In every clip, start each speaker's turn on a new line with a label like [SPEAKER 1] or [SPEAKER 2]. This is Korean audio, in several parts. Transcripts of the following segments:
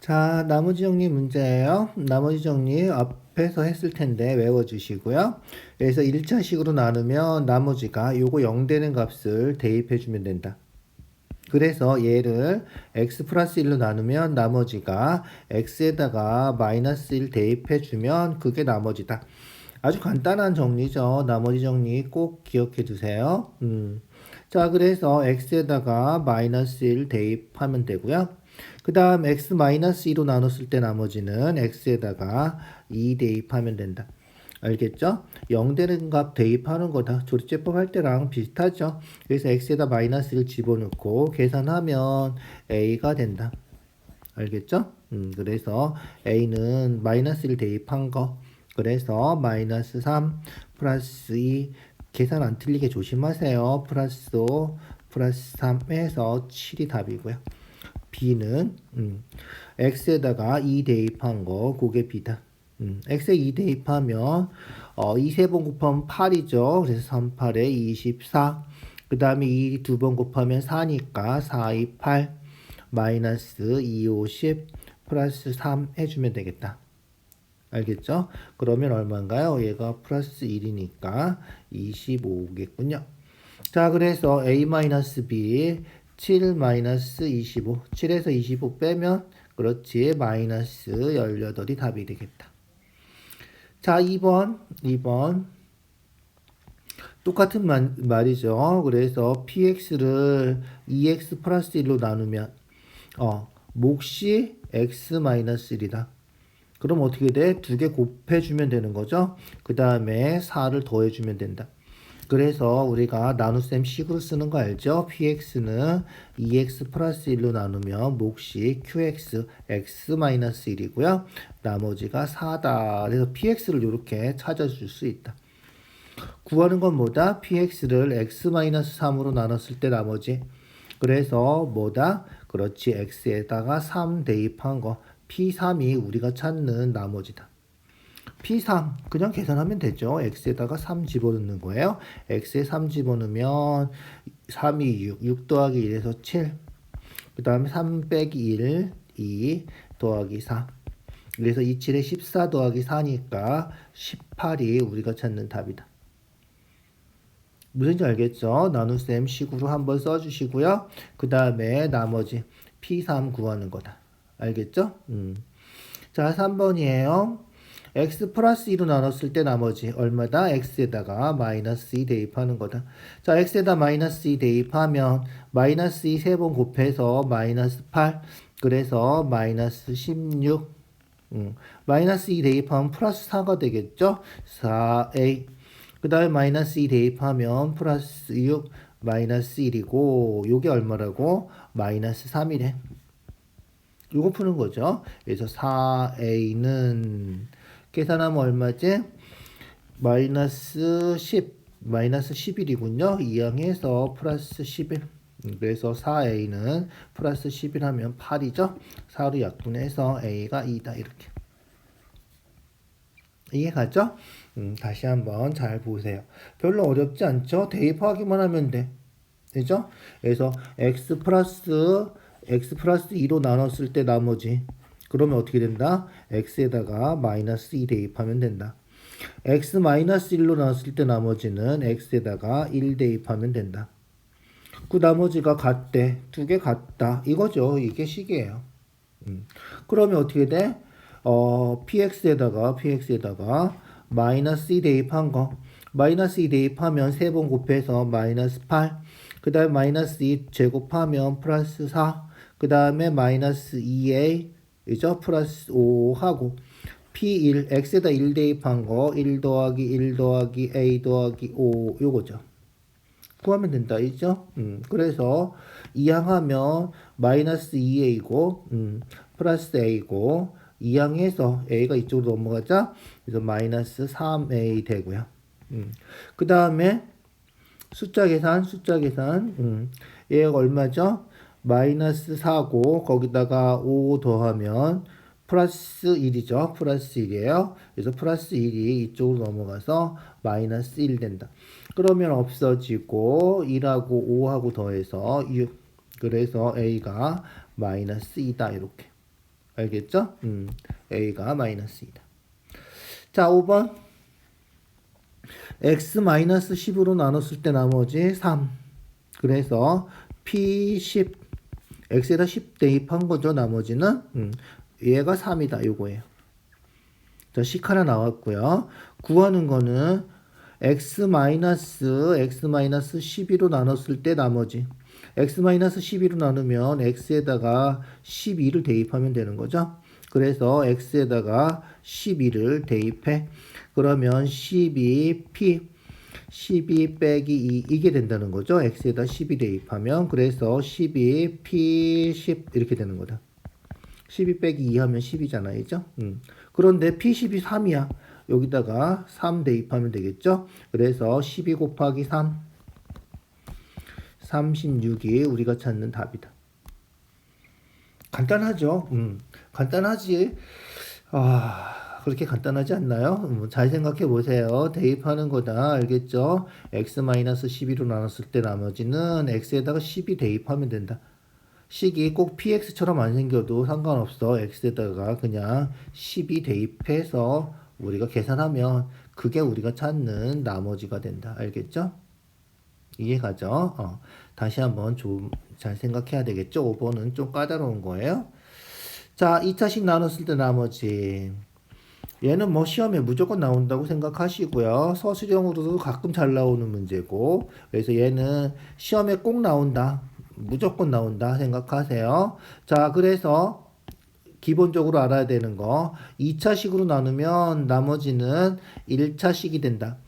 [SPEAKER 1] 자, 나머지 정리 문제예요. 나머지 정리 앞에서 했을 텐데 외워주시고요. 그래서 1차식으로 나누면 나머지가 요거 0 되는 값을 대입해주면 된다. 그래서 얘를 x 플러스 1로 나누면 나머지가 x에다가 마이너스 1 대입해주면 그게 나머지다. 아주 간단한 정리죠. 나머지 정리 꼭 기억해 두세요. 자, 그래서 x에다가 마이너스 1 대입하면 되고요. 그 다음 x 마이너스 2로 나눴을 때 나머지는 x에다가 2 대입하면 된다. 알겠죠? 0 되는 값 대입하는 거다. 조리제법 할 때랑 비슷하죠? 그래서 x에다 마이너스 1 집어넣고 계산하면 a가 된다. 알겠죠? 그래서 a는 마이너스 1 대입한 거. 그래서 마이너스 3 플러스 2 계산 안 틀리게 조심하세요. 플러스 5 플러스 3에서 7이 답이고요. b는 x에다가 2 대입한 거 그게 b다. x에 2 대입하면 2 세 번 곱하면 8이죠. 그래서 3, 8에 24. 그 다음에 2 두 번 곱하면 4니까 4, 2, 8 마이너스 2, 50 플러스 3 해주면 되겠다. 알겠죠? 그러면 얼마인가요? 얘가 플러스 1이니까 25겠군요. 자, 그래서 a-b 7 마이너스 25 7에서 25 빼면 그렇지 마이너스 18이 답이 되겠다. 자, 2번 똑같은 말이죠. 그래서 px를 2x 플러스 1로 나누면 몫이 x 마이너스 1이다. 그럼 어떻게 돼? 두 개 곱해주면 되는 거죠. 그 다음에 4를 더해주면 된다. 그래서 우리가 나눗셈 식으로 쓰는 거 알죠? px는 2x 플러스 1로 나누면 몫이 qx x-1이고요. 나머지가 4다. 그래서 px를 이렇게 찾아줄 수 있다. 구하는 건 뭐다? px를 x-3으로 나눴을 때 나머지. 그래서 뭐다? 그렇지 x에다가 3 대입한 거. p3이 우리가 찾는 나머지다. P3 그냥 계산하면 되죠. x에다가 3 집어넣는 거예요. x에 3 집어넣으면 3이 6, 6 더하기 1에서 7. 그 다음에 3 빼기 1, 2 더하기 4. 그래서 2, 7에 14 더하기 4니까 18이 우리가 찾는 답이다. 무슨지 알겠죠? 나눗셈 식으로 한번 써주시고요. 그 다음에 나머지 P3 구하는 거다. 알겠죠? 자, 3번이에요. x 플러스 2로 나눴을 때 나머지 얼마다? x에다가 마이너스 2 대입하는 거다. 자, x에다 마이너스 2 대입하면 마이너스 2 세 번 곱해서 마이너스 8 그래서 마이너스 16 마이너스 2 대입하면 플러스 4가 되겠죠? 4a 그 다음에 마이너스 2 대입하면 플러스 6 마이너스 1이고 요게 얼마라고? 마이너스 3이래. 요거 푸는 거죠. 그래서 4a는 계산하면 얼마지? 마이너스 10, 마이너스 11이군요. 이항해서 플러스 11. 그래서 4a는 플러스 11 하면 8이죠. 4로 약분해서 a가 2다. 이렇게. 이해가죠? 다시 한번 잘 보세요. 별로 어렵지 않죠? 대입하기만 하면 돼. 되죠? 그래서 x 플러스 2로 나눴을 때 나머지 그러면 어떻게 된다? x에다가 마이너스 2 대입하면 된다. x 마이너스 1로 나눴을 때 나머지는 x에다가 1 대입하면 된다. 그 나머지가 같대. 두 개 같다. 이거죠. 이게 식이에요. 그러면 어떻게 돼? px에다가 마이너스 2 대입한 거. 마이너스 2 대입하면 세 번 곱해서 마이너스 8. 그 다음에 마이너스 2 제곱하면 플러스 4. 그 다음에 마이너스 2a 이죠? 플러스 5 하고 P1 x에다 1 대입한 거 1 더하기 1 더하기 a 더하기 5 요거죠. 구하면 된다. 있죠? 그래서 이항하면 마이너스 2a고 플러스 a고 이항해서 a가 이쪽으로 넘어가자. 그래서 마이너스 3a 되고요. 그 다음에 숫자 계산 얘가 얼마죠? 마이너스 4고 거기다가 5 더하면 플러스 1이죠. 플러스 1이에요. 그래서 플러스 1이 이쪽으로 넘어가서 마이너스 1 된다. 그러면 없어지고 1하고 5하고 더해서 6. 그래서 a가 마이너스 2다. 이렇게. 알겠죠? A가 마이너스 2다. 자, 5번. x-10으로 나눴을 때 나머지 3. 그래서 P10, x에다 10 대입한 거죠. 나머지는 얘가 3이다. 요거예요. 자, 식 하나 나왔고요. 구하는 거는 x-12로 나눴을 때 나머지. x-12로 나누면 x에다가 12를 대입하면 되는 거죠. 그래서 x에다가 12를 대입해. 그러면 12p 12 빼기 2 이게 된다는 거죠. x에다 12 대입하면. 그래서 12 p10 이렇게 되는 거다. 12 빼기 2 하면 10이잖아요. 그죠? 그런데 p10이 3이야. 여기다가 3 대입하면 되겠죠? 그래서 12 곱하기 3 36이 우리가 찾는 답이다. 간단하죠? 간단하지. 그렇게 간단하지 않나요? 잘 생각해 보세요. 대입하는 거다. 알겠죠? x-12로 나눴을 때 나머지는 x에다가 12 대입하면 된다. 식이 꼭 px처럼 안 생겨도 상관없어. x에다가 그냥 12 대입해서 우리가 계산하면 그게 우리가 찾는 나머지가 된다. 알겠죠? 이해가죠? 다시 한번 좀 잘 생각해야 되겠죠? 5번은 좀 까다로운 거예요. 자, 2차식 나눴을 때 나머지. 얘는 뭐 시험에 무조건 나온다고 생각하시고요. 서술형으로도 가끔 잘 나오는 문제고. 그래서 얘는 시험에 꼭 나온다. 무조건 나온다 생각하세요. 자, 그래서 기본적으로 알아야 되는 거. 2차식으로 나누면 나머지는 1차식이 된다.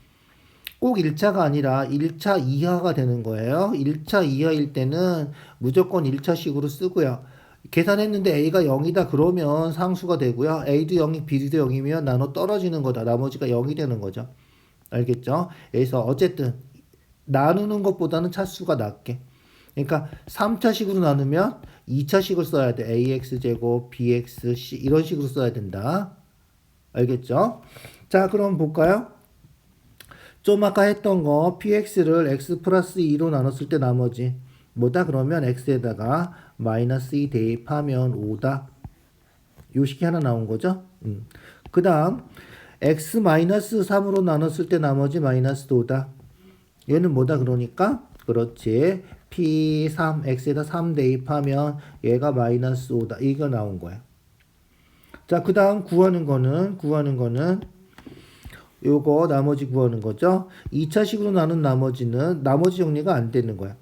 [SPEAKER 1] 꼭 1차가 아니라 1차 이하가 되는 거예요. 1차 이하일 때는 무조건 1차식으로 쓰고요. 계산했는데 A가 0이다 그러면 상수가 되고요. A도 0이 B도 0이면 나눠 떨어지는 거다. 나머지가 0이 되는 거죠. 알겠죠? 그래서 어쨌든 나누는 것보다는 차수가 낮게. 그러니까 3차식으로 나누면 2차식을 써야 돼. AX제곱, BXC 이런 식으로 써야 된다. 알겠죠? 자, 그럼 볼까요? 좀 아까 했던 거 px를 x 플러스 2로 나눴을 때 나머지 뭐다? 그러면 x에다가 마이너스 2 대입하면 5다. 요 식이 하나 나온 거죠. 그 다음 x 마이너스 3으로 나눴을 때 나머지 마이너스 5다. 얘는 뭐다? 그러니까 그렇지. p3 x에다 3 대입하면 얘가 마이너스 5다. 이거 나온 거야. 자, 그 다음 구하는 거는 요거 나머지 구하는 거죠. 2차식으로 나눈 나머지는 나머지 정리가 안 되는 거야.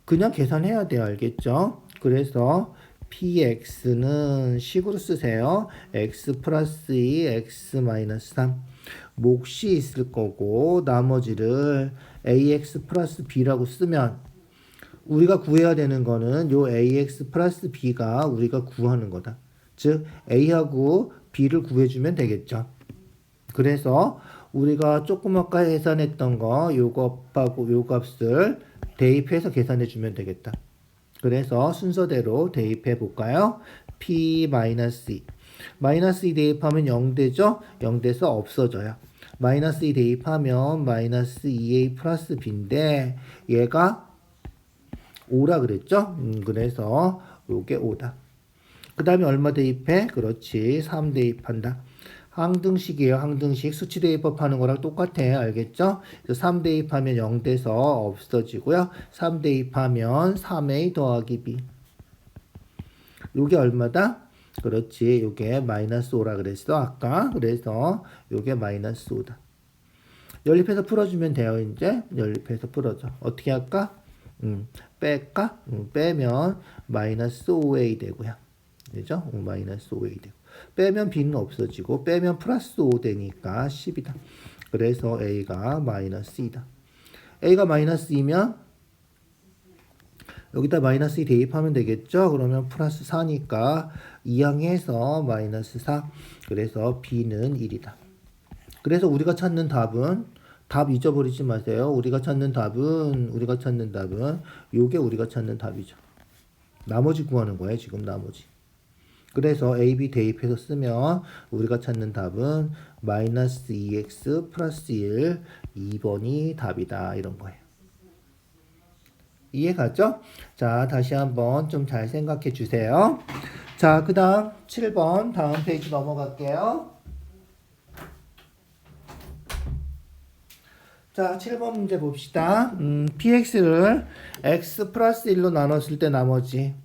[SPEAKER 1] 그냥 계산해야 돼요. 알겠죠? 그래서 px는 식으로 쓰세요. x 플러스 2 x 마이너스 3 몫이 있을 거고 나머지를 ax 플러스 b라고 쓰면 우리가 구해야 되는 거는 요 ax 플러스 b가 우리가 구하는 거다. 즉 a하고 b를 구해주면 되겠죠. 그래서 우리가 조금 아까 계산했던 거 요거하고 요 값을 대입해서 계산해 주면 되겠다. 그래서 순서대로 대입해 볼까요? p-2 마이너스 2 대입하면 0되죠? 0돼서 없어져요. 마이너스 2 대입하면 마이너스 2a 플러스 b인데 얘가 5라 그랬죠? 그래서 요게 5다. 그 다음에 얼마 대입해? 그렇지. 3 대입한다. 항등식이에요. 항등식. 수치 대입법하는 거랑 똑같아요. 알겠죠? 3 대입하면 0 돼서 없어지고요. 3 대입하면 3a 더하기 b. 요게 얼마다? 그렇지. 요게 마이너스 5라 그랬어. 아까. 그래서 요게 마이너스 5다. 연립해서 풀어주면 돼요. 이제 연립해서 풀어줘. 어떻게 할까? 뺄까? 빼면 마이너스 5a 되고요. 그죠? 마이너스 5a 되고. 빼면 b는 없어지고 빼면 플러스 5 되니까 10이다. 그래서 a가 마이너스 2다. a가 마이너스 2면 여기다 마이너스 2 대입하면 되겠죠? 그러면 플러스 4니까 2항해서 마이너스 4. 그래서 b는 1이다. 그래서 우리가 찾는 답은 답 잊어버리지 마세요. 우리가 찾는 답은 요게 우리가 찾는 답이죠. 나머지 구하는 거예요. 지금 나머지. 그래서 a, b 대입해서 쓰면 우리가 찾는 답은 마이너스 2x 플러스 1 2번이 답이다. 이런 거예요. 이해 가죠? 자, 다시 한번 좀 잘 생각해 주세요. 자, 그 다음 7번 다음 페이지 넘어갈게요. 자, 7번 문제 봅시다. px를 x 플러스 1로 나눴을 때 나머지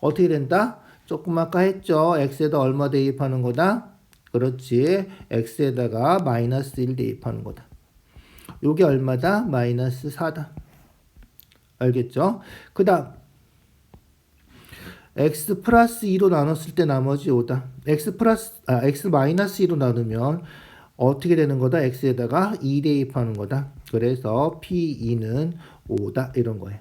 [SPEAKER 1] 어떻게 된다? 조금 아까 했죠. x에다 얼마 대입하는 거다? 그렇지. x에다가 마이너스 1 대입하는 거다. 요게 얼마다? 마이너스 4다. 알겠죠? 그 다음 x 플러스 2로 나눴을 때 나머지 5다. x 마이너스 2로 나누면 어떻게 되는 거다? x에다가 2 대입하는 거다. 그래서 p2는 5다. 이런 거예요.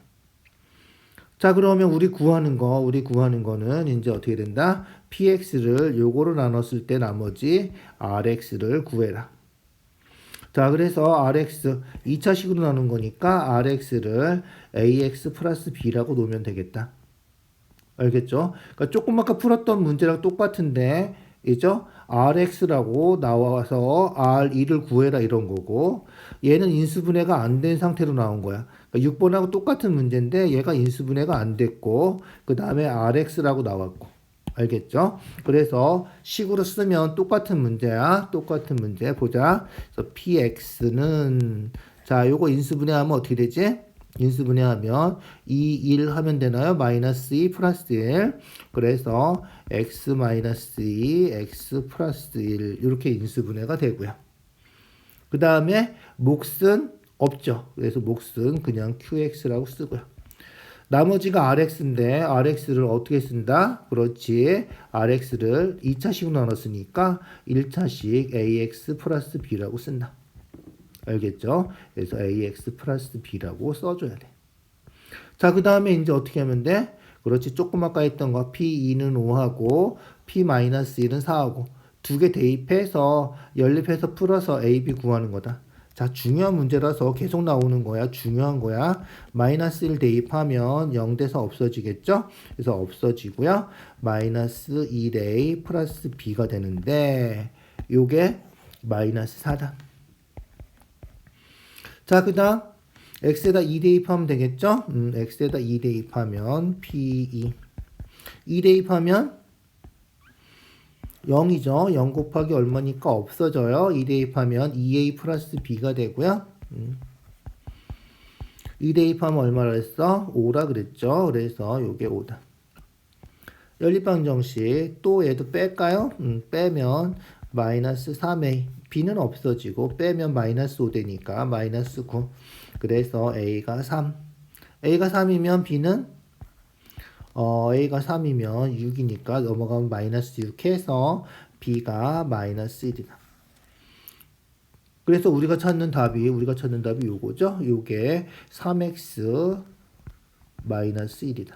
[SPEAKER 1] 자, 그러면 우리 구하는 거는 이제 어떻게 된다? px를 요거로 나눴을 때 나머지 rx를 구해라. 자, 그래서 rx 2차식으로 나눈 거니까 rx를 ax 플러스 b라고 놓으면 되겠다. 알겠죠? 그러니까 조금 아까 풀었던 문제랑 똑같은데, 이죠? rx라고 나와서 r2를 구해라 이런 거고, 얘는 인수분해가 안 된 상태로 나온 거야. 그러니까 6번하고 똑같은 문제인데 얘가 인수분해가 안 됐고, 그 다음에 rx라고 나왔고. 알겠죠? 그래서 식으로 쓰면 똑같은 문제야. 똑같은 문제 보자. 그래서 px는 자, 요거 인수분해하면 어떻게 되지? 인수분해하면 2, 1 하면 되나요? 마이너스 2 플러스 1. 그래서 x 마이너스 2, x 플러스 1 이렇게 인수분해가 되고요. 그 다음에 몫은 없죠. 그래서 몫은 그냥 qx라고 쓰고요. 나머지가 rx인데 rx를 어떻게 쓴다? 그렇지. rx를 2차식으로 나눴으니까 1차식 ax 플러스 b라고 쓴다. 알겠죠? 그래서 ax 플러스 b라고 써줘야 돼. 자, 그 다음에 이제 어떻게 하면 돼? 그렇지. 조금 아까 했던 거 p2는 5하고 p-1은 4하고 두 개 대입해서 연립해서 풀어서 a, b 구하는 거다. 자, 중요한 문제라서 계속 나오는 거야. 중요한 거야. 마이너스 1 대입하면 0 돼서 없어지겠죠? 그래서 없어지고요. 마이너스 1a 플러스 b가 되는데 요게 마이너스 4다. 자, 그 다음 x에다 2 대입하면 되겠죠? x에다 2 대입하면 p2 2 대입하면 0이죠. 0 곱하기 얼마니까 없어져요. 2 대입하면 2a 플러스 b가 되고요. 2 대입하면 얼마라 했어? 5라 그랬죠. 그래서 요게 5다. 연립방정식 또 얘도 뺄까요? 빼면 마이너스 3a b는 없어지고 빼면 마이너스 5 되니까 마이너스 9. 그래서 a가 3. a가 3이면 b는 a가 3이면 6이니까 넘어가면 마이너스 6 해서 b가 마이너스 1이다. 그래서 우리가 찾는 답이 요거죠. 요게 3x 마이너스 1이다.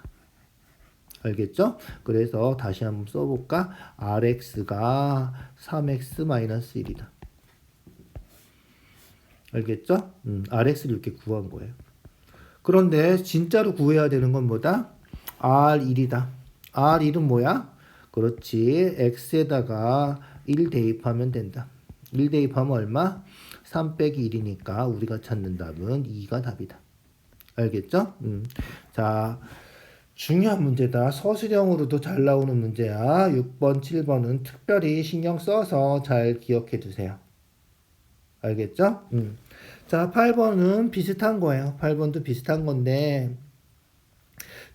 [SPEAKER 1] 알겠죠? 그래서 다시 한번 써볼까? rx가 3x 마이너스 1이다. 알겠죠? rx를 이렇게 구한 거예요. 그런데 진짜로 구해야 되는 건 뭐다? r1이다. r1은 뭐야? 그렇지. x에다가 1 대입하면 된다. 1 대입하면 얼마? 3 빼기 1이니까 우리가 찾는 답은 2가 답이다. 알겠죠? 자, 중요한 문제다. 서술형으로도 잘 나오는 문제야. 6번, 7번은 특별히 신경 써서 잘 기억해 두세요. 알겠죠? 자, 8번은 비슷한 거예요. 8번도 비슷한 건데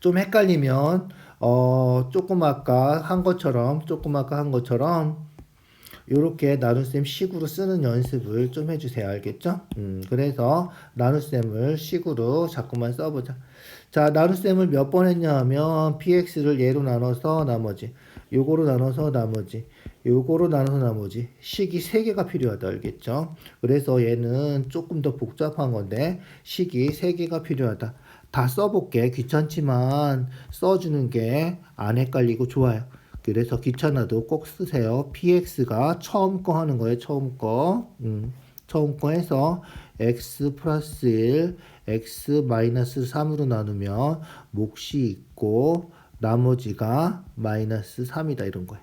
[SPEAKER 1] 좀 헷갈리면 조금 아까 한 것처럼 요렇게 나눗셈 식으로 쓰는 연습을 좀 해주세요. 알겠죠? 그래서 나눗셈을 식으로 자꾸만 써보자. 자, 나눗셈을 몇 번 했냐 하면 px를 얘로 나눠서 나머지, 요거로 나눠서 나머지, 요거로 나눠서 나머지 식이 3개가 필요하다. 알겠죠? 그래서 얘는 조금 더 복잡한 건데 식이 3개가 필요하다. 다 써볼게. 귀찮지만 써주는 게 안 헷갈리고 좋아요. 그래서 귀찮아도 꼭 쓰세요. px가 처음 거 하는 거예요. 처음 거. 처음 거 해서 x 플러스 1, x 마이너스 3으로 나누면 몫이 있고 나머지가 마이너스 3이다. 이런 거예요.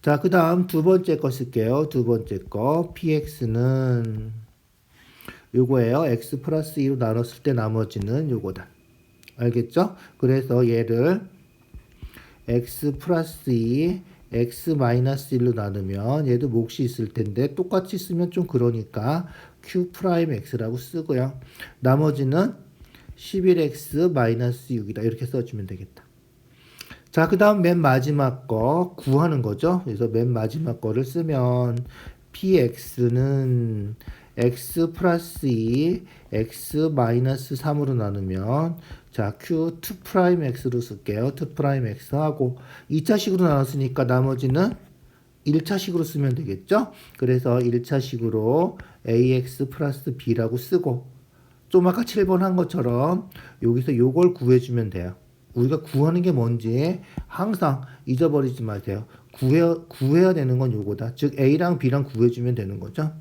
[SPEAKER 1] 자, 그 다음 두 번째 거 쓸게요. 두 번째 거 px는 요거예요. x 플러스 2로 나눴을 때 나머지는 요거다. 알겠죠? 그래서 얘를 x 플러스 2 x 마이너스 1로 나누면 얘도 몫이 있을 텐데 똑같이 쓰면 좀 그러니까 q 프라임 x라고 쓰고요. 나머지는 11x 마이너스 6이다. 이렇게 써주면 되겠다. 자, 그 다음 맨 마지막 거 구하는 거죠. 그래서 맨 마지막 거를 쓰면 px는 x 플러스 2 x 마이너스 3으로 나누면 자 q2 프라임 x로 쓸게요. 2 프라임 x 하고 2차식으로 나눴으니까 나머지는 1차식으로 쓰면 되겠죠. 그래서 1차식으로 ax 플러스 b라고 쓰고 좀 아까 7번 한 것처럼 여기서 요걸 구해주면 돼요. 우리가 구하는 게 뭔지 항상 잊어버리지 마세요. 구해야 되는 건 요거다. 즉 a랑 b랑 구해주면 되는 거죠.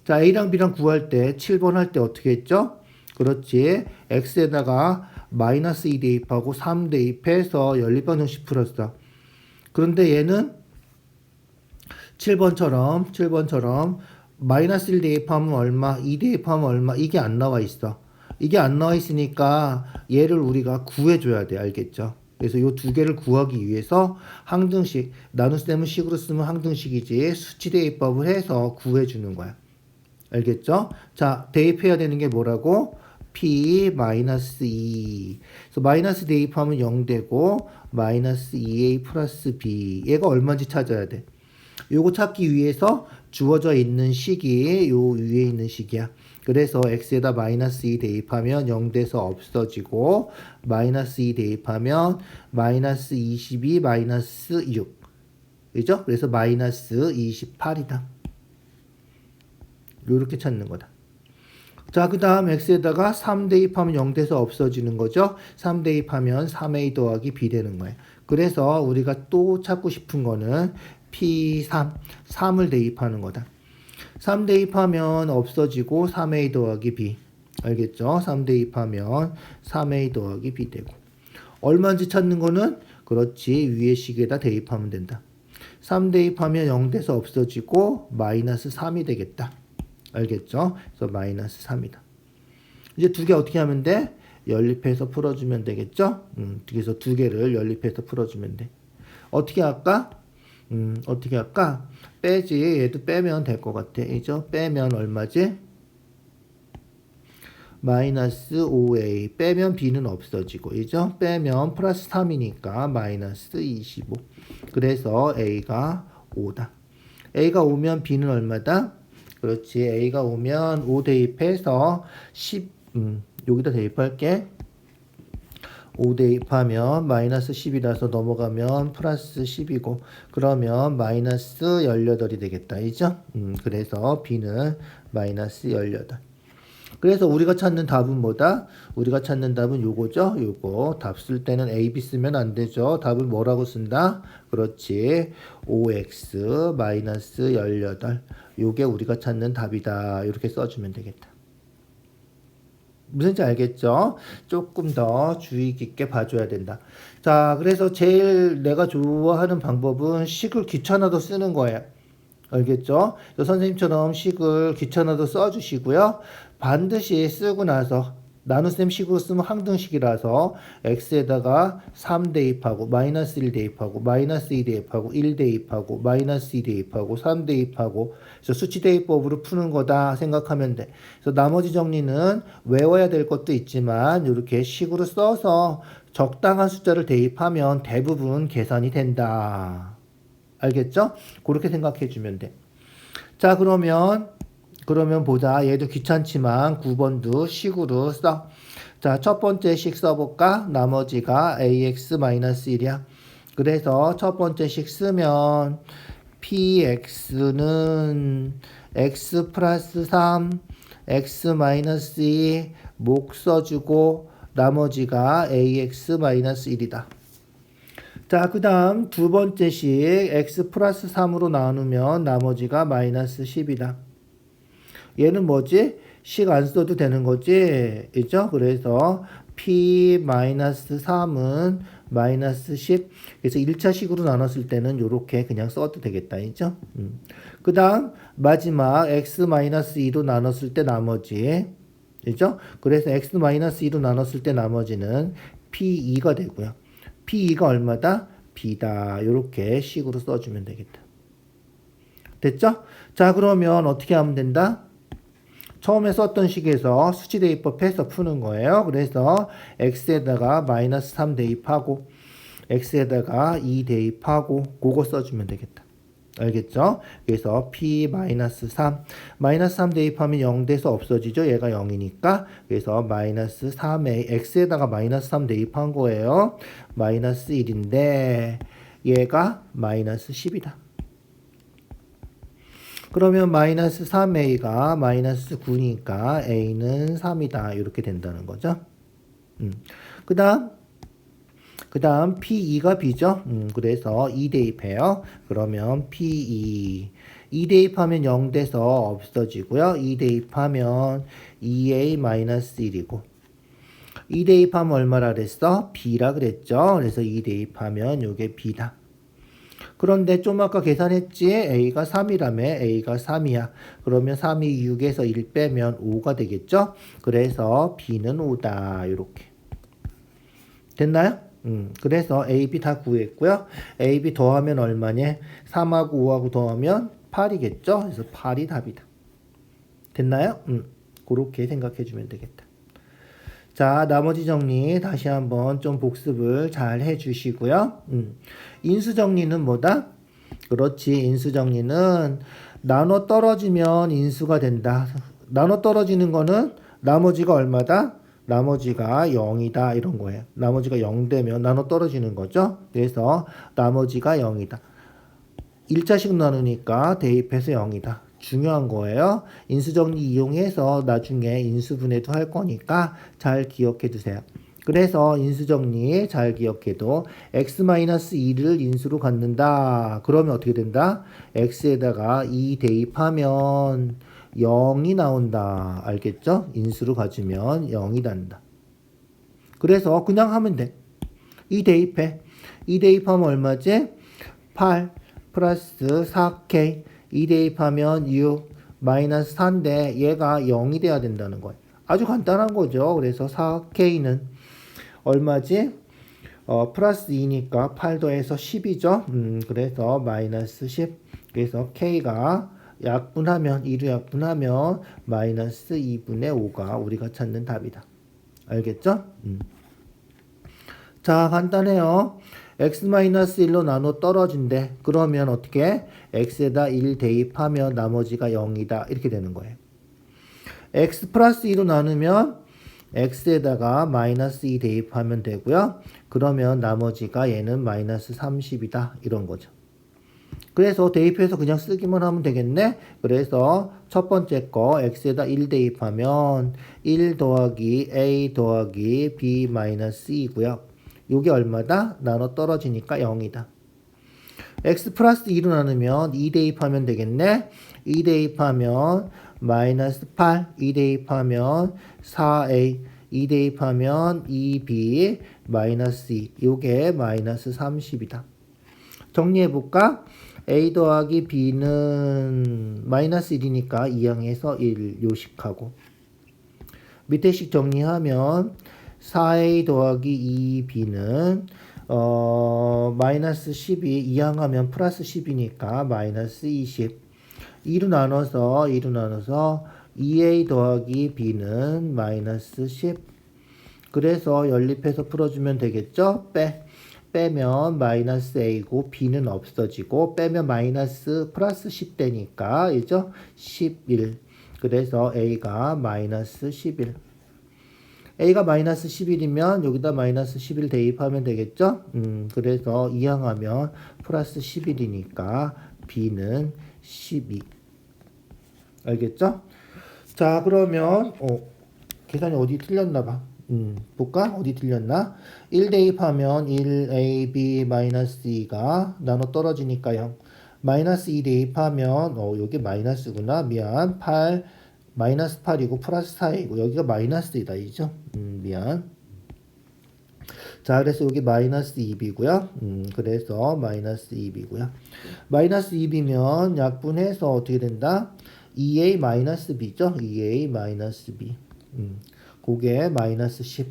[SPEAKER 1] 자, a랑 b랑 구할 때 7번 할 때 어떻게 했죠? 그렇지. x에다가 마이너스 2 대입하고 3 대입해서 연립 방정식 풀었어. 그런데 얘는 7번처럼 마이너스 1 대입하면 얼마, 2 대입하면 얼마, 이게 안 나와 있어. 이게 안 나와 있으니까 얘를 우리가 구해줘야 돼. 알겠죠? 그래서 요 두 개를 구하기 위해서 항등식, 나눗셈은 식으로 쓰면 항등식이지 수치 대입법을 해서 구해주는 거야. 알겠죠? 자, 대입해야 되는 게 뭐라고? p 마이너스 2. 그래서 마이너스 대입하면 0 되고 마이너스 2a 플러스 b. 얘가 얼마인지 찾아야 돼. 요거 찾기 위해서 주어져 있는 식이 요 위에 있는 식이야. 그래서 x에다 마이너스 2 대입하면 0 돼서 없어지고 마이너스 2 대입하면 마이너스 22 마이너스 6. 그죠? 그래서 마이너스 28이다. 요렇게 찾는 거다. 자, 그 다음 x에다가 3 대입하면 0 돼서 없어지는 거죠. 3 대입하면 3a 더하기 b 되는 거예요. 그래서 우리가 또 찾고 싶은 거는 p3, 3을 대입하는 거다. 3 대입하면 없어지고 3a 더하기 b. 알겠죠? 3 대입하면 3a 더하기 b 되고. 얼마인지 찾는 거는 그렇지. 위에 식에다 대입하면 된다. 3 대입하면 0 돼서 없어지고 마이너스 3이 되겠다. 알겠죠? 그래서 마이너스 3이다. 이제 두 개 어떻게 하면 돼? 연립해서 풀어주면 되겠죠? 그래서 두 개를 연립해서 풀어주면 돼. 어떻게 할까? 어떻게 할까? 빼지. 얘도 빼면 될 것 같아. 이죠? 빼면 얼마지? 마이너스 5a. 빼면 b는 없어지고. 이죠? 빼면 플러스 3이니까 마이너스 25. 그래서 a가 5다. a가 5면 b는 얼마다? 그렇지. a가 오면 5 대입해서 10, 여기다 대입할게. 5 대입하면 마이너스 10이라서 넘어가면 플러스 10이고, 그러면 마이너스 18이 되겠다. 이죠? 그래서 b는 마이너스 18. 그래서 우리가 찾는 답은 뭐다? 우리가 찾는 답은 요거죠? 요거. 답 쓸 때는 A, B 쓰면 안 되죠. 답을 뭐라고 쓴다? 그렇지. 5x 마이너스 18. 요게 우리가 찾는 답이다. 이렇게 써주면 되겠다. 무슨지 알겠죠? 조금 더 주의 깊게 봐줘야 된다. 자, 그래서 제일 내가 좋아하는 방법은 식을 귀찮아도 쓰는 거예요. 알겠죠? 선생님처럼 식을 귀찮아도 써주시고요. 반드시 쓰고 나서 나눗셈 식으로 쓰면 항등식이라서 x에다가 3 대입하고 마이너스 1 대입하고 마이너스 2 대입하고 1 대입하고 마이너스 2 대입하고 3 대입하고 그래서 수치 대입법으로 푸는 거다 생각하면 돼. 그래서 나머지 정리는 외워야 될 것도 있지만 이렇게 식으로 써서 적당한 숫자를 대입하면 대부분 계산이 된다. 알겠죠? 그렇게 생각해 주면 돼. 자, 그러면 보자. 얘도 귀찮지만 9번도 식으로 써. 자, 첫 번째 식 써볼까? 나머지가 ax-1이야. 그래서 첫 번째 식 쓰면 px는 x 플러스 3, x 마이너스 2, 목 써주고 나머지가 ax-1이다. 자, 그 다음 두 번째 식 x 플러스 3으로 나누면 나머지가 마이너스 10이다. 얘는 뭐지? 식 안 써도 되는 거지? 있죠? 그래서 p 마이너스 3은 마이너스 10. 그래서 1차 식으로 나눴을 때는 이렇게 그냥 써도 되겠다. 있죠? 그 다음 마지막 x 마이너스 2로 나눴을 때 나머지. 있죠? 그래서 x 마이너스 2로 나눴을 때 나머지는 p2가 되고요. P2가 얼마다? B다. 이렇게 식으로 써주면 되겠다. 됐죠? 자, 그러면 어떻게 하면 된다? 처음에 썼던 식에서 수치 대입법해서 푸는 거예요. 그래서 x에다가 마이너스 3 대입하고 x에다가 2 대입하고 그거 써주면 되겠다. 알겠죠? 그래서 p-3 마이너스 3 대입하면 0 돼서 없어지죠. 얘가 0이니까. 그래서 마이너스 3a x에다가 마이너스 3 대입한 거예요. 마이너스 1인데 얘가 마이너스 10이다. 그러면 마이너스 3a가 마이너스 9니까 a는 3이다. 이렇게 된다는 거죠. 그 다음 P2가 B죠. 그래서 2 대입해요. 그러면 P2 2 대입하면 0 돼서 없어지고요. 2 대입하면 2a-1이고 2 대입하면 얼마라 그랬어? B라 그랬죠. 그래서 2 대입하면 요게 B다. 그런데 좀 아까 계산했지? A가 3이라며 A가 3이야. 그러면 3이 6에서 1 빼면 5가 되겠죠? 그래서 B는 5다. 이렇게. 됐나요? 그래서 A, B 다 구했고요. A, B 더하면 얼마냐? 3하고 5하고 더하면 8이겠죠? 그래서 8이 답이다. 됐나요? 그렇게 생각해주면 되겠다. 자, 나머지 정리 다시 한번 좀 복습을 잘 해주시고요. 인수 정리는 뭐다? 그렇지. 인수 정리는 나눠 떨어지면 인수가 된다. 나눠 떨어지는 거는 나머지가 얼마다? 나머지가 0이다. 이런 거예요. 나머지가 0 되면 나눠 떨어지는 거죠. 그래서 나머지가 0이다. 1자씩 나누니까 대입해서 0이다. 중요한 거예요. 인수정리 이용해서 나중에 인수분해도 할 거니까 잘 기억해 두세요. 그래서 인수정리 잘 기억해도 x-2를 인수로 갖는다. 그러면 어떻게 된다? x에다가 2 대입하면 0이 나온다. 알겠죠? 인수로 가지면 0이 난다. 그래서 그냥 하면 돼. 2 대입해. 2 대입하면 얼마지? 8 플러스 4k 2 대입하면 6 마이너스 4인데 얘가 0이 돼야 된다는 거예요. 아주 간단한 거죠. 그래서 4k는 얼마지? 플러스 2니까 8 더해서 10이죠. 그래서 마이너스 10. 그래서 k가 약분하면 2로 약분하면 마이너스 2분의 5가 우리가 찾는 답이다. 알겠죠? 자, 간단해요. x-1로 나눠 떨어진대. 그러면 어떻게? x에다 1 대입하면 나머지가 0이다. 이렇게 되는 거예요. x 플러스 2로 나누면 x에다가 마이너스 2 대입하면 되고요. 그러면 나머지가 얘는 마이너스 30이다. 이런 거죠. 그래서 대입해서 그냥 쓰기만 하면 되겠네. 그래서 첫 번째 거 x에다 1 대입하면 1 더하기 a 더하기 b 마이너스 2고요. 요게 얼마다? 나눠 떨어지니까 0이다. x 플러스 2로 나누면 2 대입하면 되겠네. 2 대입하면 마이너스 8, 2 대입하면 4a, 2 대입하면 2b, 마이너스 2. 요게 마이너스 30이다. 정리해볼까? a 더하기 b는 마이너스 1이니까 2항에서 1 요식하고 밑에 식 정리하면 4a 더하기 2b는 마이너스 12 2항하면 플러스 10이니까 마이너스 20 2로 나눠서 2a 더하기 b는 마이너스 10 그래서 연립해서 풀어주면 되겠죠? 빼면 마이너스 a고 b는 없어지고 빼면 마이너스 플러스 10 되니까 이죠? 11 그래서 a가 마이너스 11 a가 마이너스 11이면 여기다 마이너스 11 대입하면 되겠죠? 그래서 이항하면 플러스 11이니까 b는 12 알겠죠? 자 그러면 계산이 어디 틀렸나 봐. 볼까? 어디 틀렸나? 1 대입하면 1ab 마이너스 2가 나눠 떨어지니까 0 마이너스 2 대입하면 여기 마이너스구나 미안 8 마이너스 8이고 플러스 4이고 여기가 마이너스 2다 이죠? 미안. 자 그래서 여기 마이너스 2b고요. 그래서 마이너스 2b고요. 마이너스 2b면 약분해서 어떻게 된다? 2a 마이너스 b죠? 2a 마이너스 b. 그게 마이너스 10.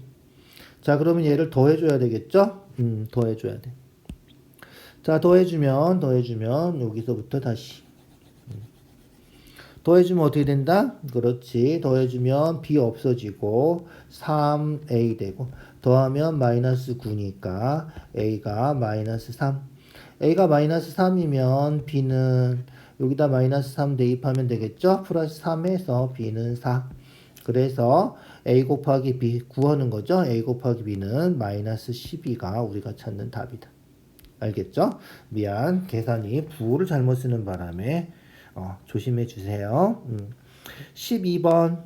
[SPEAKER 1] 자 그러면 얘를 더해줘야 되겠죠? 더해줘야 돼. 자, 더해주면 여기서부터 다시 더해주면 어떻게 된다? 그렇지. 더해주면 b 없어지고 3a 되고 더하면 마이너스 9니까 a가 마이너스 3. a가 마이너스 3이면 b는 여기다 마이너스 3 대입하면 되겠죠? 플러스 3에서 b는 4. 그래서 a 곱하기 b 구하는 거죠. a 곱하기 b는 마이너스 12가 우리가 찾는 답이다. 알겠죠? 미안. 계산이 부호를 잘못 쓰는 바람에 조심해 주세요. 12번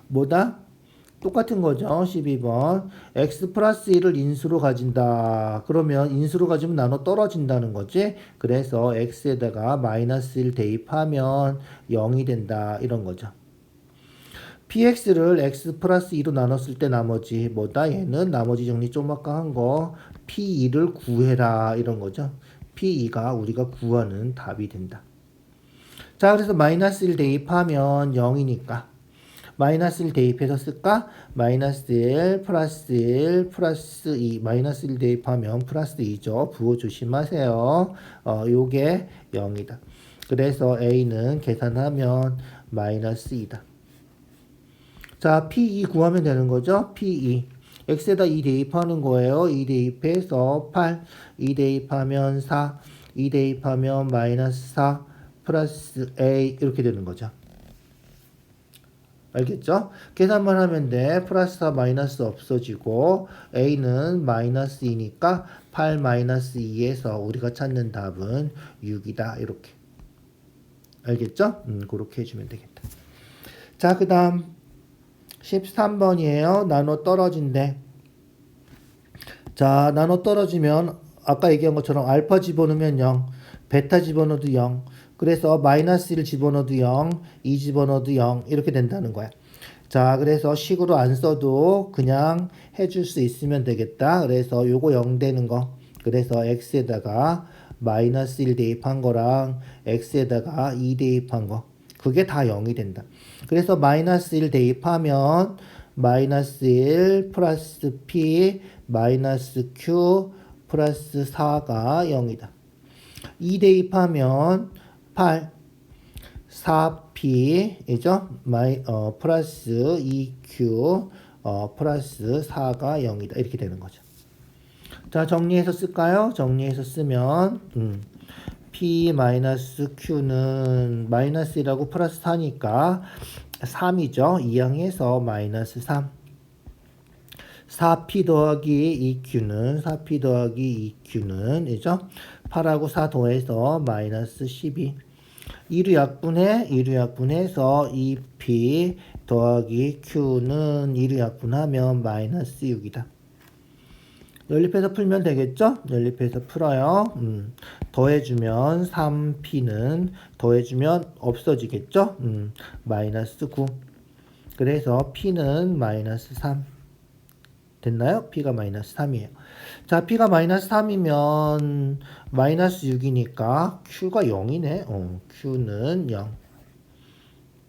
[SPEAKER 1] 뭐다? 똑같은 거죠. 12번 x 플러스 1을 인수로 가진다. 그러면 인수로 가지면 나눠 떨어진다는 거지. 그래서 x에다가 마이너스 1 대입하면 0이 된다. 이런 거죠. px를 x 플러스 2로 나눴을 때 나머지 뭐다? 얘는 나머지 정리 좀 아까 한 거 p2를 구해라. 이런 거죠. p2가 우리가 구하는 답이 된다. 자, 그래서 마이너스 1 대입하면 0이니까 마이너스 1 대입해서 쓸까? 마이너스 1 플러스 1 플러스 2 마이너스 1 대입하면 플러스 2죠. 부호 조심하세요. 요게 0이다. 그래서 a는 계산하면 마이너스 2다. 자, P2 구하면 되는 거죠. P2. x에다 2 대입하는 거예요. 2 대입해서 8. 2 대입하면 4. 2 대입하면 마이너스 4 플러스 a 이렇게 되는 거죠. 알겠죠? 계산만 하면 돼. 플러스 4 마이너스 없어지고 a는 마이너스 2니까 8 마이너스 2에서 우리가 찾는 답은 6이다. 이렇게. 알겠죠? 그렇게 해주면 되겠다. 자, 그 다음 13번이에요. 나눠 떨어진대. 자, 나눠 떨어지면 아까 얘기한 것처럼 알파 집어넣으면 0, 베타 집어넣어도 0, 그래서 마이너스 1 집어넣어도 0, 2 집어넣어도 0 이렇게 된다는 거야. 자, 그래서 식으로 안 써도 그냥 해줄 수 있으면 되겠다. 그래서 요거 0 되는 거. 그래서 x에다가 마이너스 1 대입한 거랑 x에다가 2 대입한 거. 그게 다 0이 된다. 그래서 마이너스 1 대입하면 마이너스 1 플러스 p 마이너스 q 플러스 4가 0이다. 2 대입하면 8 4p이죠. 플러스 2q 플러스 4가 0이다. 이렇게 되는 거죠. 자, 정리해서 쓸까요? 정리해서 쓰면 p 마이너스 q는 마이너스 1하고 플러스 4니까 3이죠. 이항해서 마이너스 3. 4p 더하기 2q는 4p 더하기 2q는 이죠. 8하고 4 더해서 마이너스 12. 2로 약분해서 2p 더하기 q는 2로 약분하면 마이너스 6이다. 연립해서 풀면 되겠죠? 연립해서 풀어요. 더해주면 3p는 더해주면 없어지겠죠? 마이너스 9. 그래서 p는 마이너스 3. 됐나요? p가 마이너스 3이에요. 자, p가 마이너스 3이면 마이너스 6이니까 q가 0이네. q는 0.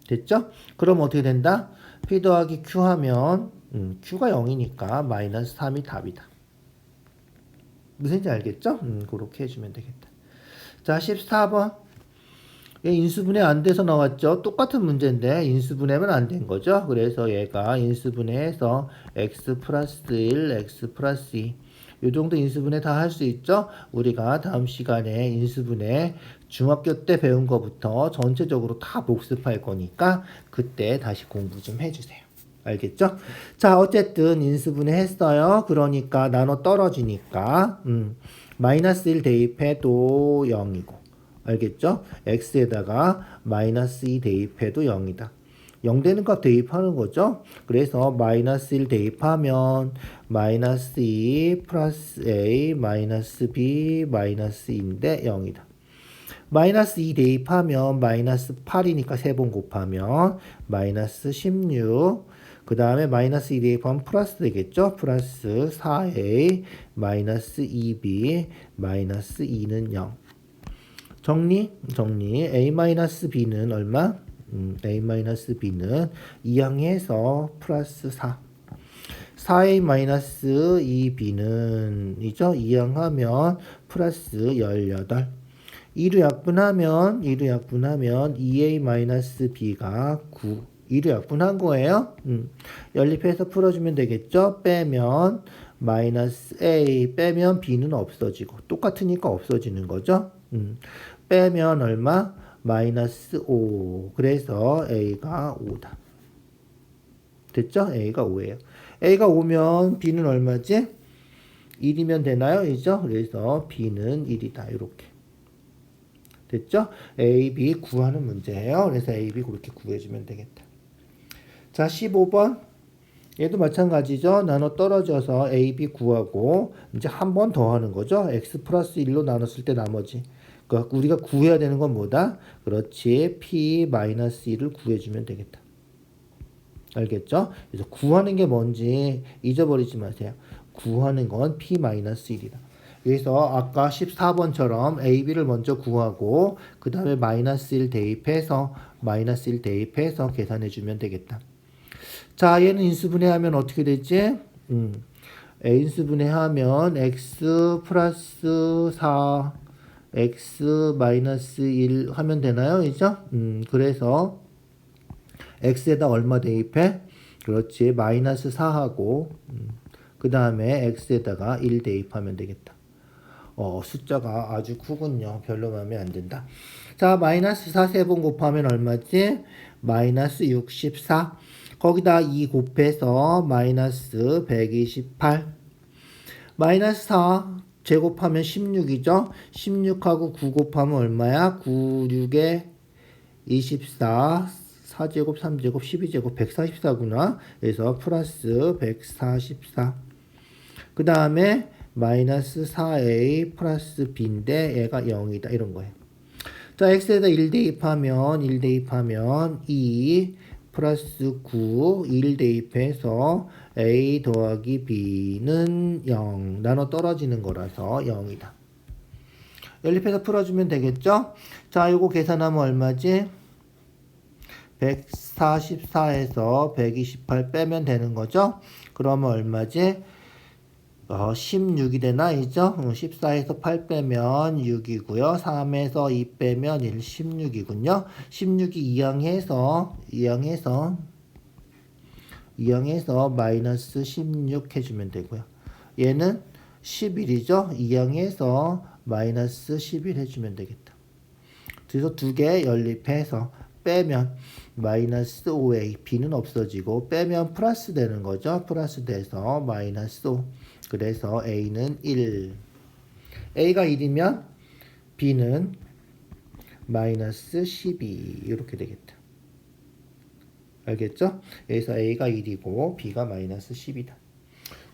[SPEAKER 1] 됐죠? 그럼 어떻게 된다? p 더하기 q 하면 q가 0이니까 마이너스 3이 답이다. 무슨지 알겠죠? 그렇게 해주면 되겠다. 자, 14번. 인수분해 안 돼서 나왔죠? 똑같은 문제인데 인수분해면 안 된 거죠? 그래서 얘가 인수분해해서 x 플러스 1, x 플러스 2. 이 정도 인수분해 다 할 수 있죠? 우리가 다음 시간에 인수분해 중학교 때 배운 거부터 전체적으로 다 복습할 거니까 그때 다시 공부 좀 해주세요. 알겠죠? 자, 어쨌든 인수분해 했어요. 그러니까 나눠 떨어지니까 마이너스 1 대입해도 0이고 알겠죠? x에다가 마이너스 2 대입해도 0이다. 0 되는 값 대입하는 거죠. 그래서 마이너스 1 대입하면 마이너스 2 플러스 a 마이너스 b 마이너스 2인데 0이다. 마이너스 2 대입하면 마이너스 8이니까 3번 곱하면 마이너스 16. 그 다음에 마이너스 2 대입하면 플러스 되겠죠. 플러스 4a 마이너스 2b 마이너스 2는 0. 정리. a-b는 얼마? a-b는 2항해서 플러스 4. 4a 마이너스 2b는 이죠? 이항하면 플러스 18. 2로 약분하면 2a 마이너스 b가 9. 2로 약분한 거예요. 연립해서 풀어주면 되겠죠? 빼면 마이너스 a 빼면 b는 없어지고 똑같으니까 없어지는 거죠. 빼면 얼마? 마이너스 5. 그래서 a가 5다. 됐죠? a가 5예요. a가 5면 b는 얼마지? 1이면 되나요? 이죠? 그래서 b는 1이다. 이렇게. 됐죠? a, b 구하는 문제예요. 그래서 a, b 그렇게 구해주면 되겠다. 자, 15번. 얘도 마찬가지죠. 나눠 떨어져서 a, b 구하고 이제 한 번 더 하는 거죠. x 플러스 1로 나눴을 때 나머지. 그러니까 우리가 구해야 되는 건 뭐다? 그렇지. p 마이너스 1을 구해주면 되겠다. 알겠죠? 그래서 구하는 게 뭔지 잊어버리지 마세요. 구하는 건 p 마이너스 1이다. 그래서 아까 14번처럼 a, b를 먼저 구하고 그 다음에 마이너스 1 대입해서 계산해 주면 되겠다. 자, 얘는 인수분해하면 어떻게 되지? 인수분해하면 x 플러스 4 x 마이너스 1 하면 되나요? 이죠? 그래서 x에다 얼마 대입해? 그렇지. 마이너스 4하고 그 다음에 x에다가 1 대입하면 되겠다. 숫자가 아주 크군요. 별로 마음에 안 든다. 자, 마이너스 4 세 번 곱하면 얼마지? 마이너스 64. 거기다 2 곱해서 마이너스 128. 마이너스 4 제곱하면 16이죠? 16하고 9 곱하면 얼마야? 9, 6에 24, 4제곱, 3제곱, 12제곱, 144구나. 그래서 플러스 144. 그 다음에 마이너스 4a 플러스 b인데 얘가 0이다. 이런 거예요. 자, x에다 1 대입하면 2 플러스 9, 1 대입해서 a 더하기 b는 0. 나눠 떨어지는 거라서 0이다. 연립해서 풀어주면 되겠죠? 자, 이거 계산하면 얼마지? 144에서 128 빼면 되는 거죠? 그러면 얼마지? 16이 되나, 이죠? 14에서 8 빼면 6이고요. 3에서 2 빼면 1, 16이군요. 16이 이항해서 마이너스 16 해주면 되고요. 얘는 11이죠? 이항해서 마이너스 11 해주면 되겠다. 그래서 두 개 연립해서 빼면 마이너스 5a, b는 없어지고 빼면 플러스 되는 거죠. 플러스 돼서 마이너스 5. 그래서 a는 1. a가 1이면 b는 마이너스 12. 이렇게 되겠다. 알겠죠? 그래서 a가 1이고 b가 마이너스 10이다.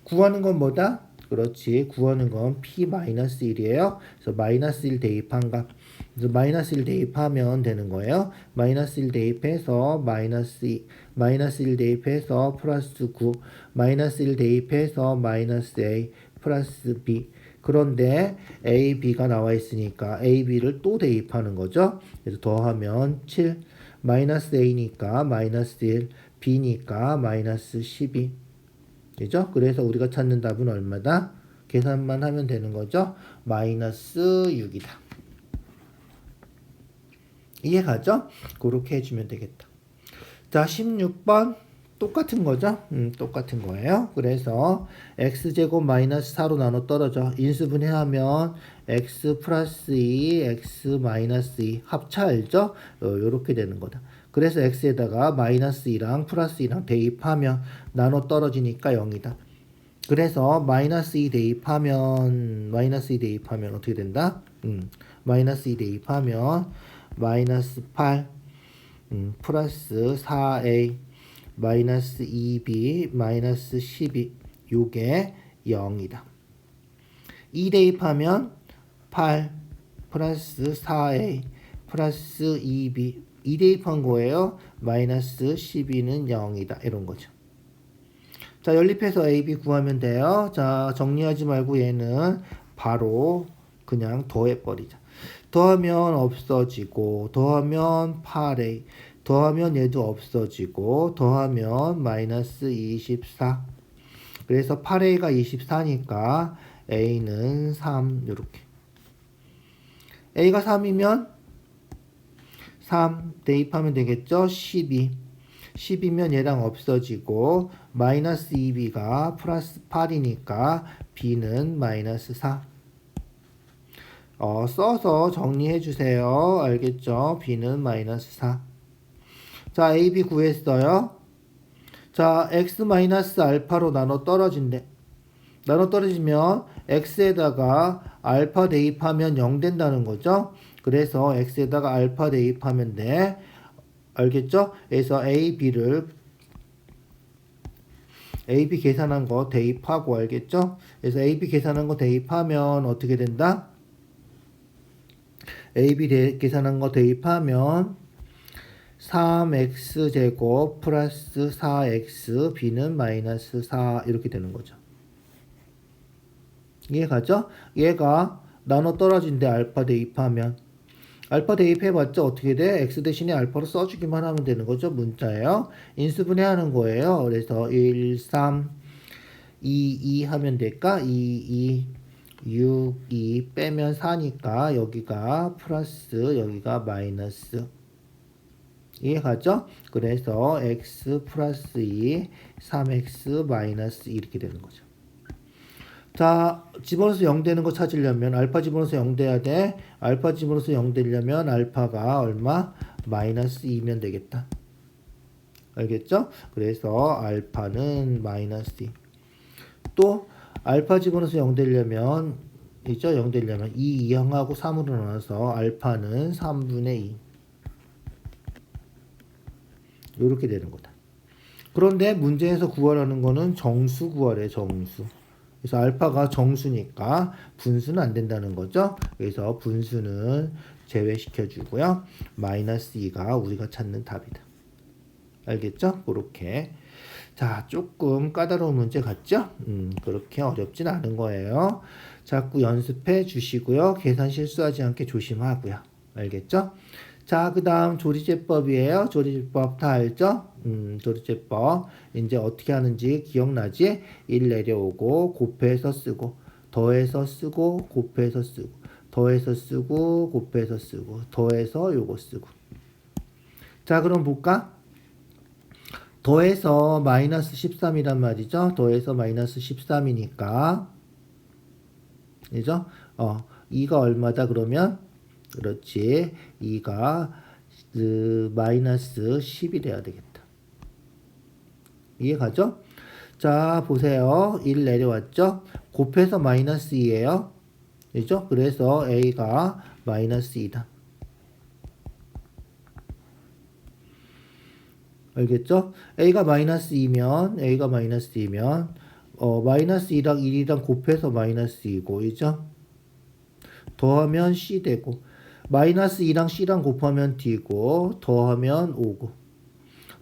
[SPEAKER 1] 구하는 건 뭐다? 그렇지. 구하는 건 p 마이너스 1이에요. 그래서 마이너스 1 대입한 값. 그래서 마이너스 1 대입하면 되는 거예요. 마이너스 1 대입해서 마이너스 1 대입해서 플러스 9, 마이너스 1 대입해서 마이너스 a 플러스 b. 그런데 a, b가 나와 있으니까 a, b를 또 대입하는 거죠. 그래서 더하면 7, 마이너스 a니까 마이너스 1, b니까 마이너스 12. 그죠? 그래서 우리가 찾는 답은 얼마다? 계산만 하면 되는 거죠. 마이너스 6이다. 이해가죠? 그렇게 해주면 되겠다. 자, 16번 똑같은 거죠? 똑같은 거예요. 그래서 x제곱 마이너스 4로 나눠 떨어져. 인수분해하면 x 플러스 2, x 마이너스 2 합차 알죠? 요렇게 되는 거다. 그래서 x에다가 마이너스 2랑 플러스 2랑 대입하면 나눠 떨어지니까 0이다. 그래서 마이너스 2 대입하면 어떻게 된다? 마이너스 2 대입하면 마이너스 8 플러스 4a 마이너스 2b 마이너스 12 요게 0이다. 2 대입하면 8 플러스 4a 플러스 2b 2 대입한 거예요. 마이너스 12는 0이다. 이런 거죠. 자, 연립해서 a, b 구하면 돼요. 자, 정리하지 말고 얘는 바로 그냥 더해버리자. 더하면 없어지고, 더하면 8a, 더하면 얘도 없어지고, 더하면 마이너스 24. 그래서 8a가 24니까 a는 3 요렇게. a가 3이면 3 대입하면 되겠죠? 12. 10이면 얘랑 없어지고 마이너스 2b가 플러스 8이니까 b는 마이너스 4. 써서 정리해 주세요. 알겠죠? b는 마이너스 4. 자, a, b 구했어요. 자, x 마이너스 알파로 나눠 떨어진대. 나눠 떨어지면 x에다가 알파 대입하면 0 된다는 거죠. 그래서 x에다가 알파 대입하면 돼. 알겠죠? 그래서 a, b 계산한 거 대입하고 알겠죠? 그래서 a, b 계산한 거 대입하면 어떻게 된다? a, b 계산한 거 대입하면 3x제곱 플러스 4x b는 마이너스 4 이렇게 되는 거죠. 이해가죠? 얘가 나눠 떨어진대 알파 대입하면. 알파 대입해봤자 어떻게 돼? x 대신에 알파로 써주기만 하면 되는 거죠. 문자예요. 인수분해하는 거예요. 그래서 1, 3, 2, 2 하면 될까? 2, 6, 2 빼면 4니까 여기가 플러스 여기가 마이너스. 이해가죠? 그래서 x 플러스 2, 3x 마이너스 2 이렇게 되는 거죠. 자, 집어넣어서 0 되는 거 찾으려면 알파 집어넣어서 0 돼야 돼. 알파 집어넣어서 0 되려면 알파가 얼마? 마이너스 2면 되겠다. 알겠죠? 그래서 알파는 마이너스 2. 또 알파 집어넣어서 0 되려면 있죠? 0 되려면 2 이항하고 3으로 나눠서 알파는 3분의 2. 이렇게 되는 거다. 그런데 문제에서 구하라는 거는 정수 구하래, 정수. 그래서 알파가 정수니까 분수는 안 된다는 거죠. 그래서 분수는 제외시켜 주고요. 마이너스 2가 우리가 찾는 답이다. 알겠죠? 그렇게. 자, 조금 까다로운 문제 같죠? 그렇게 어렵진 않은 거예요. 자꾸 연습해 주시고요. 계산 실수하지 않게 조심하고요. 알겠죠? 자, 그 다음 조리제법이에요. 조리제법 다 알죠? 조리제법. 이제 어떻게 하는지 기억나지? 1 내려오고, 곱해서 쓰고, 더해서 쓰고, 곱해서 쓰고, 더해서 쓰고, 곱해서 쓰고, 더해서 요거 쓰고. 자, 그럼 볼까? 더해서 마이너스 13이란 말이죠. 더해서 마이너스 13이니까. 그죠? 2가 얼마다 그러면? 그렇지. 2가 마이너스 10이 돼야 되겠다. 이해가죠? 자, 보세요. 1 내려왔죠? 곱해서 마이너스 2예요. 그죠? 그래서 a가 마이너스 2다. 알겠죠? a가 마이너스 2면 마이너스 2랑 1이랑 곱해서 마이너스 2고, 그죠? 더하면 c 되고, 마이너스 2랑 c랑 곱하면 d고, 더하면 5고,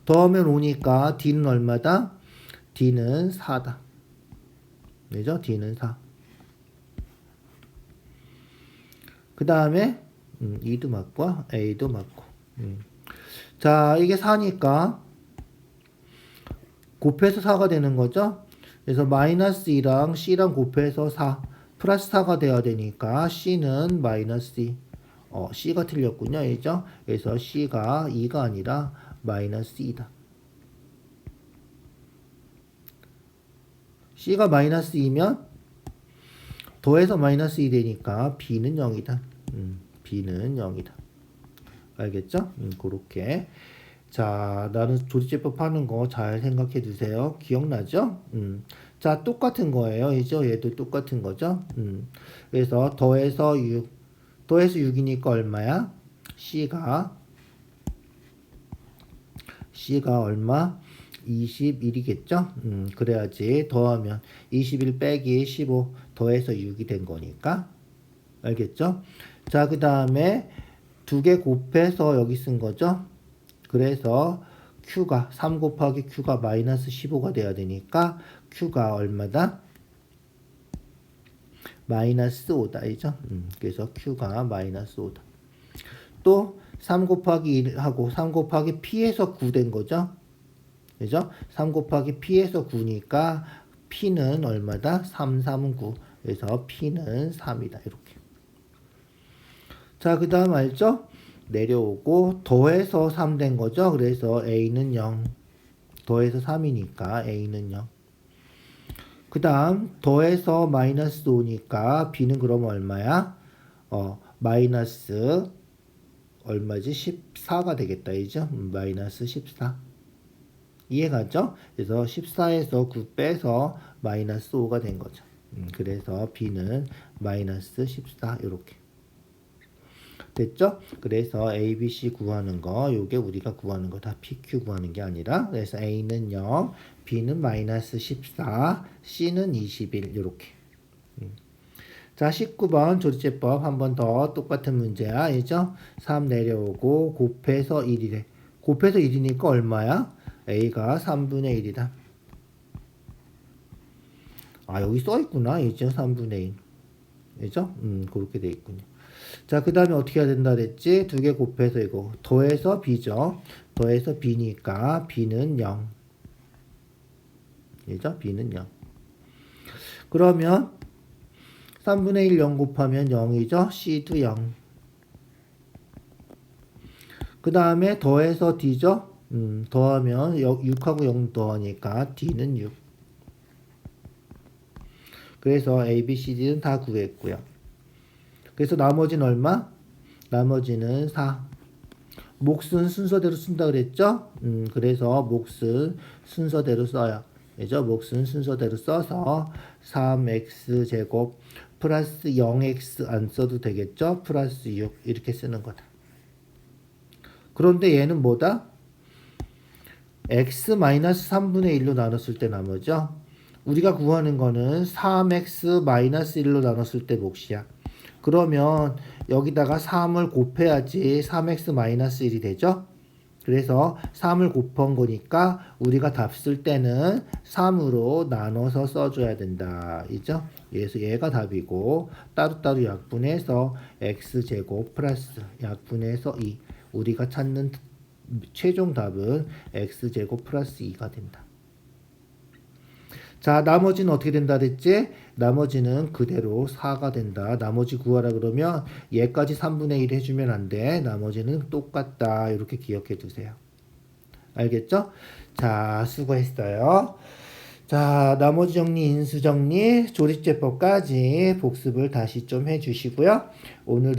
[SPEAKER 1] 더하면 5니까 d는 얼마다? d는 4다. 그죠? d는 4. 그 다음에 2도 맞고 a도 맞고. 자, 이게 4니까 곱해서 4가 되는 거죠. 그래서 마이너스 2랑 c랑 곱해서 4 플러스 4가 돼야 되니까 c는 마이너스 2. c가 틀렸군요. 그죠? 그래서 c가 2가 아니라 마이너스 2다. c가 마이너스 2면 더해서 마이너스 2 되니까 b는 0이다. b는 0이다. 알겠죠? 그렇게. 자, 나는 조리제법 하는 거 잘 생각해 두세요. 기억나죠? 자, 똑같은 거예요. 그죠? 얘도 똑같은 거죠? 그래서 더해서 6이니까 얼마야? C가 얼마? 21이겠죠? 그래야지 더하면 21 빼기 15 더해서 6이 된 거니까. 알겠죠? 자, 그 다음에 두 개 곱해서 여기 쓴 거죠? 그래서 Q가 3 곱하기 Q가 마이너스 15가 돼야 되니까 Q가 얼마다? 마이너스 5다. 이죠? 그래서 Q가 마이너스 5다. 또 3 곱하기 1하고 3 곱하기 P에서 9 된 거죠? 그죠? 3 곱하기 P에서 9니까 P는 얼마다? 3, 3, 9. 그래서 P는 3이다. 이렇게. 자, 그 다음 알죠? 내려오고 더해서 3 된 거죠. 그래서 A는 0. 더해서 3이니까 A는 0. 그 다음 더해서 마이너스 5니까 B는 그럼 얼마야? 마이너스 얼마지? 14가 되겠다. 이죠? 마이너스 14. 이해가죠? 그래서 14에서 9 빼서 마이너스 5가 된 거죠. 그래서 B는 마이너스 14 이렇게. 됐죠? 그래서 A, B, C 구하는 거, 요게 우리가 구하는 거 다 PQ 구하는 게 아니라, 그래서 A는 0, B는 마이너스 14, C는 21 이렇게. 자, 19번 조리제법 한 번 더 똑같은 문제야. 알죠? 3 내려오고 곱해서 1이래. 곱해서 1이니까 얼마야? A가 3분의 1이다. 아, 여기 써있구나. 이죠? 3분의 1. 그죠? 그렇게 돼 있군요. 자, 그 다음에 어떻게 해야 된다 그랬지? 2개 곱해서 이거. 더해서 B죠. 더해서 B니까 B는 0. 그죠? B는 0. 그러면 3분의 1 0 곱하면 0이죠? C도 0. 그 다음에 더해서 D죠? 더하면 6하고 0 더하니까 D는 6. 그래서 A, B, C, D는 다 구했고요. 그래서 나머지는 얼마? 나머지는 4. 몫은 순서대로 쓴다 그랬죠? 그래서 몫은 순서대로 써요. 그죠? 몫은 순서대로 써서 3x 제곱 플러스 0x 안 써도 되겠죠? 플러스 6 이렇게 쓰는 거다. 그런데 얘는 뭐다? x 마이너스 3분의 1로 나눴을 때 나머죠? 우리가 구하는 거는 3x 마이너스 1로 나눴을 때 몫이야. 그러면 여기다가 3을 곱해야지 3x 마이너스 1이 되죠? 그래서 3을 곱한 거니까 우리가 답 쓸 때는 3으로 나눠서 써줘야 된다. 이죠? 그래서 얘가 답이고 따로따로 약분해서 x제곱 플러스 약분해서 2. 우리가 찾는 최종 답은 x제곱 플러스 2가 된다. 자, 나머지는 어떻게 된다 그랬지? 나머지는 그대로 4가 된다. 나머지 구하라 그러면 얘까지 3분의 1 해주면 안 돼. 나머지는 똑같다. 이렇게 기억해 두세요. 알겠죠? 자, 수고했어요. 자, 나머지 정리, 인수 정리, 조립제법까지 복습을 다시 좀 해주시고요. 오늘